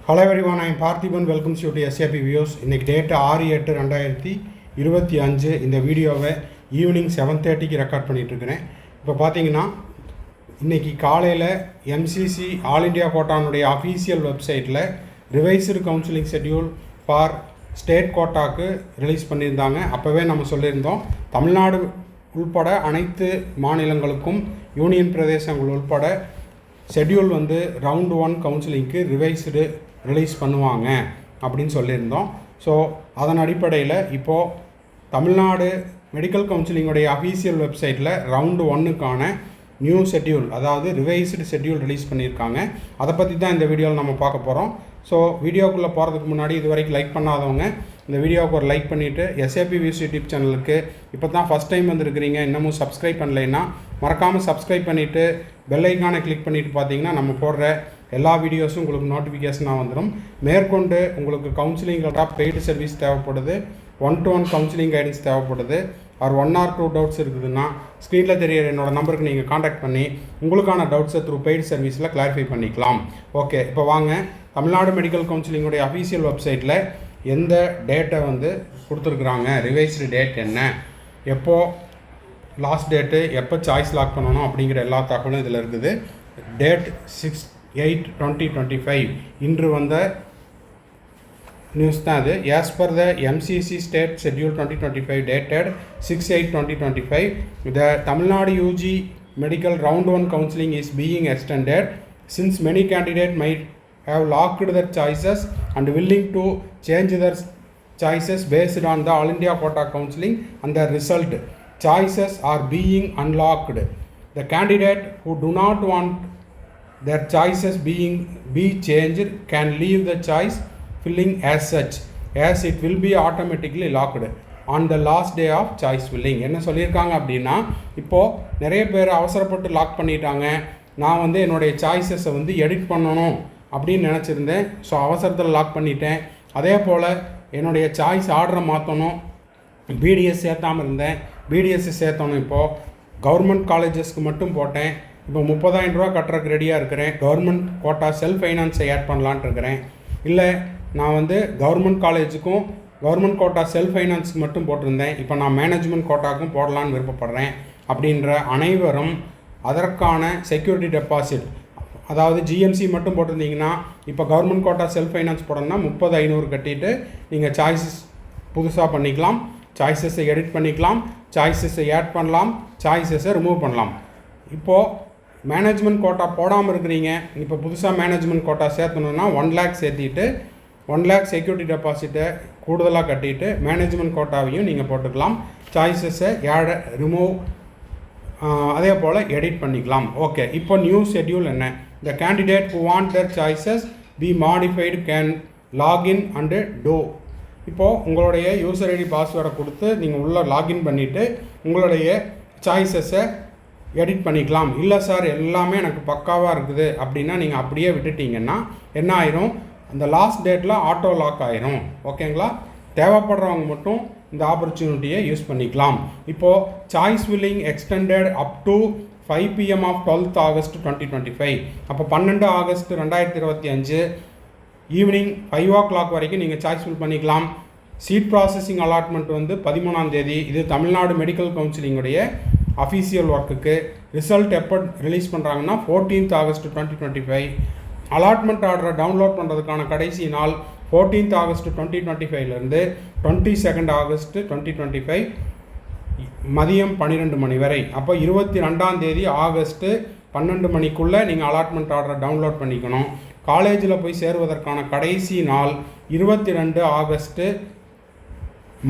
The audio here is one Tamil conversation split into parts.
Hello everyone, I am Parthiban. Welcomes you to SAP Views. இன்னைக்கு டேட் 6/8/2025. இந்த வீடியோவை ஈவினிங் 7:30க்கு ரெக்கார்ட் பண்ணிகிட்ருக்கிறேன். இப்போ பார்த்தீங்கன்னா இன்றைக்கி காலையில் எம்சிசி ஆல் இண்டியா கோட்டானுடைய அஃபீஷியல் வெப்சைட்டில் revised counselling schedule for state கோட்டாக்கு ரிலீஸ் பண்ணியிருந்தாங்க. அப்போவே நம்ம சொல்லியிருந்தோம், தமிழ்நாடு உள்பட அனைத்து மாநிலங்களுக்கும் யூனியன் பிரதேசங்கள் உள்பட ஷெட்யூல் ரவுண்ட் 1 கவுன்சிலிங்க்கு ரிவைஸ்டு ரிலீஸ் பண்ணுவாங்க அப்படின்னு சொல்லியிருந்தோம். ஸோ அதன் அடிப்படையில் இப்போது தமிழ்நாடு மெடிக்கல் கவுன்சிலிங்குடைய அஃபீஷியல் வெப்சைட்டில் ரவுண்டு 1க்கான நியூ ஷெட்யூல், அதாவது ரிவைஸ்டு ஷெட்யூல் ரிலீஸ் பண்ணியிருக்காங்க. அதை பற்றி தான் இந்த வீடியோவில் நம்ம பார்க்க போகிறோம். ஸோ வீடியோக்குள்ளே போகிறதுக்கு முன்னாடி இது வரைக்கும் லைக் பண்ணாதவங்க இந்த வீடியோவுக்கு ஒரு லைக் பண்ணிவிட்டு SAP Views யூடியூப் சேனலுக்கு இப்போ தான் ஃபஸ்ட் டைம் வந்துருக்கிறீங்க, இன்னமும் சப்ஸ்கிரைப் பண்ணலைன்னா மறக்காமல் சப்ஸ்கிரைப் பண்ணிவிட்டு பெல் ஐக்கானை கிளிக் பண்ணிவிட்டு பார்த்தீங்கன்னா நம்ம போடுற எல்லா வீடியோஸும் உங்களுக்கு நோட்டிஃபிகேஷனாக வந்துடும். மேற்கொண்டு உங்களுக்கு கவுன்சிலிங் பெய்டு சர்வீஸ் தேவைப்படுது, 1-to-1 கவுன்சிலிங் கைடன்ஸ் தேவைப்படுது, ஒரு 1 or 2 டவுட்ஸ் இருக்குதுன்னா ஸ்க்ரீனில் தெரியிற என்னோடய நம்பருக்கு நீங்கள் காண்டாக்ட் பண்ணி உங்களுக்கான டவுட்ஸை த்ரூ பெய்டு சர்வீஸில் கிளாரிஃபை பண்ணிக்கலாம். ஓகே, இப்போ வாங்க தமிழ்நாடு மெடிக்கல் கவுன்சிலிங்குடைய அஃபீஷியல் வெப்சைட்டில் எந்த டேட்டை கொடுத்துருக்குறாங்க, ரிவைஸ்டு டேட் என்ன, எப்போது லாஸ்ட் டேட்டு, எப்போ சாய்ஸ் லாக் பண்ணணும் அப்படிங்கிற எல்லா தகவலும் இதில் இருக்குது. டேட் 6/8/2025 இன்று வந்த நியூஸ் தான் அது. As per the MCC state schedule 2025 dated 6/8/2025 the Tamil Nadu UG medical round 1 counselling is being extended since many candidates might have locked their choices and willing to change their choices based on the All India Quota Counseling and the result. Choices are being unlocked. The candidate who do not want their choices be changed can leave the choice filling as such, as it will be automatically locked on the last day of choice filling. என்ன சொல்லியிருக்காங்க அப்படின்னா, இப்போது நிறைய பேர் அவசரப்பட்டு லாக் பண்ணிட்டாங்க. நான் என்னுடைய சாய்ஸஸை எடிட் பண்ணணும் அப்படின்னு நினச்சிருந்தேன். ஸோ அவசரத்தில் லாக் பண்ணிட்டேன். அதே போல் என்னுடைய சாய்ஸ் ஆர்டரை மாற்றணும், BDS சேர்த்தாமல் இருந்தேன், BDS சேர்த்தணும். இப்போது கவர்மெண்ட் காலேஜஸ்க்கு மட்டும் போட்டேன். இப்போ 30,000 ரூபா கட்டுறதுக்கு ரெடியாக இருக்கிறேன். கவர்மெண்ட் கோட்டா செல்ஃப் ஃபைனான்ஸை ஆட் பண்ணலான்ட்டு இருக்கிறேன். இல்லை நான் கவர்மெண்ட் காலேஜுக்கும் கவர்மெண்ட் கோட்டா செல்ஃப் ஃபைனான்ஸுக்கு மட்டும் போட்டிருந்தேன், இப்போ நான் மேனேஜ்மெண்ட் கோட்டாக்கும் போடலான்னு விருப்பப்படுறேன் அப்படின்ற அனைவரும் அதற்கான செக்யூரிட்டி டெபாசிட், அதாவது GMC மட்டும் போட்டிருந்தீங்கன்னா இப்போ கவர்மெண்ட் கோட்டா செல்ஃப் ஃபைனான்ஸ் போடணும்னா 30,500 கட்டிட்டு நீங்கள் சாய்ஸஸ் புதுசாக பண்ணிக்கலாம், சாய்ஸஸை எடிட் பண்ணிக்கலாம், சாய்ஸஸை ஆட் பண்ணலாம், சாய்ஸஸை ரிமூவ் பண்ணலாம். இப்போது மேனேஜ்மெண்ட் கோட்டா போடாமல் இருக்கிறீங்க, இப்போ புதுசாக மேனேஜ்மெண்ட் கோட்டா சேர்த்தணுன்னா 1 lakh சேர்த்திட்டு 1 lakh செக்யூரிட்டி டெபாசிட்டை கூடுதலாக கட்டிட்டு மேனேஜ்மெண்ட் கோட்டாவையும் நீங்கள் போட்டுக்கலாம். சாய்ஸஸை ஆட், ரிமூவ், அதே போல் எடிட் பண்ணிக்கலாம். ஓகே, இப்போ நியூ ஷெட்யூல் என்ன? The candidate who want their choices be modified can log in and do. இப்போது உங்களுடைய யூசர் ஐடி பாஸ்வேர்டை கொடுத்து நீங்கள் உள்ளே லாகின் பண்ணிவிட்டு உங்களுடைய சாய்ஸஸை எடிட் பண்ணிக்கலாம். இல்லை சார் எல்லாமே எனக்கு பக்காவாக இருக்குது அப்படின்னா நீங்கள் அப்படியே விட்டுட்டிங்கன்னா என்ன ஆயிரும், அந்த லாஸ்ட் டேட்டில் ஆட்டோ லாக் ஆயிரும். ஓகேங்களா? தேவைப்படுறவங்க மட்டும் இந்த ஆப்பர்ச்சுனிட்டியை யூஸ் பண்ணிக்கலாம். இப்போது choice filling extended up to 5 PM of 12th August 2025. அப்போ 12 August 2025 ஈவினிங் 5 o'clock வரைக்கும் நீங்கள் சாய்ஸ் ஃபில் பண்ணிக்கலாம். சீட் ப்ராசஸிங் அலாட்மெண்ட் 13ஆம் தேதி. இது தமிழ்நாடு மெடிக்கல் கவுன்சிலிங்குடைய அஃபீஷியல் ஒர்க்குக்கு. ரிசல்ட் எப்போ ரிலீஸ் பண்ணுறாங்கன்னா 14th August 2025. அலாட்மெண்ட் ஆர்டரை டவுன்லோட் பண்ணுறதுக்கான கடைசி நாள் 14th August 2025 22nd August 2025 மதியம் 12 மணி வரை. அப்போ 22ஆம் தேதி ஆகஸ்ட் 12 மணிக்குள்ளே நீங்கள் அலாட்மெண்ட் ஆர்டரை டவுன்லோட் பண்ணிக்கணும். காலேஜில் போய் சேருவதற்கான கடைசி நாள் 22 ஆகஸ்ட்டு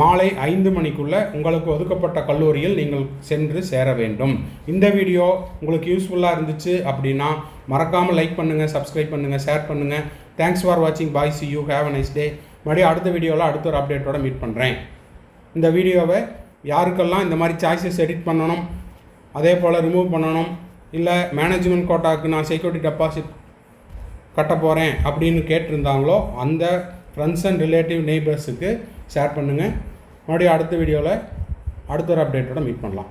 மாலை 5 மணிக்குள்ளே உங்களுக்கு ஒதுக்கப்பட்ட கல்லூரியில் நீங்கள் சென்று சேர வேண்டும். இந்த வீடியோ உங்களுக்கு யூஸ்ஃபுல்லாக இருந்துச்சு அப்படின்னா மறக்காமல் லைக் பண்ணுங்கள், சப்ஸ்கிரைப் பண்ணுங்கள், ஷேர் பண்ணுங்கள். தேங்க்ஸ் ஃபார் வாட்சிங். Bye, see you, have a nice day. மறுபடியும் அடுத்த வீடியோவில் அடுத்த ஒரு அப்டேட்டோட மீட் பண்ணுறேன். இந்த வீடியோவை யாருக்கெல்லாம் இந்த மாதிரி சாய்ஸஸ் எடிட் பண்ணணும், அதே போல் ரிமூவ் பண்ணணும், இல்லை மேனேஜ்மெண்ட் கோட்டாவுக்கு நான் செக்யூரிட்டி டெபாசிட் கட்ட போகிறேன் அப்படின்னு கேட்டிருந்தாங்களோ அந்த ஃப்ரெண்ட்ஸ் அண்ட் ரிலேட்டிவ் நெய்பர்ஸுக்கு ஷேர் பண்ணுங்கள். மறுபடியும் அடுத்த வீடியோவில் அடுத்த ஒரு அப்டேட்டோட மீட் பண்ணலாம்.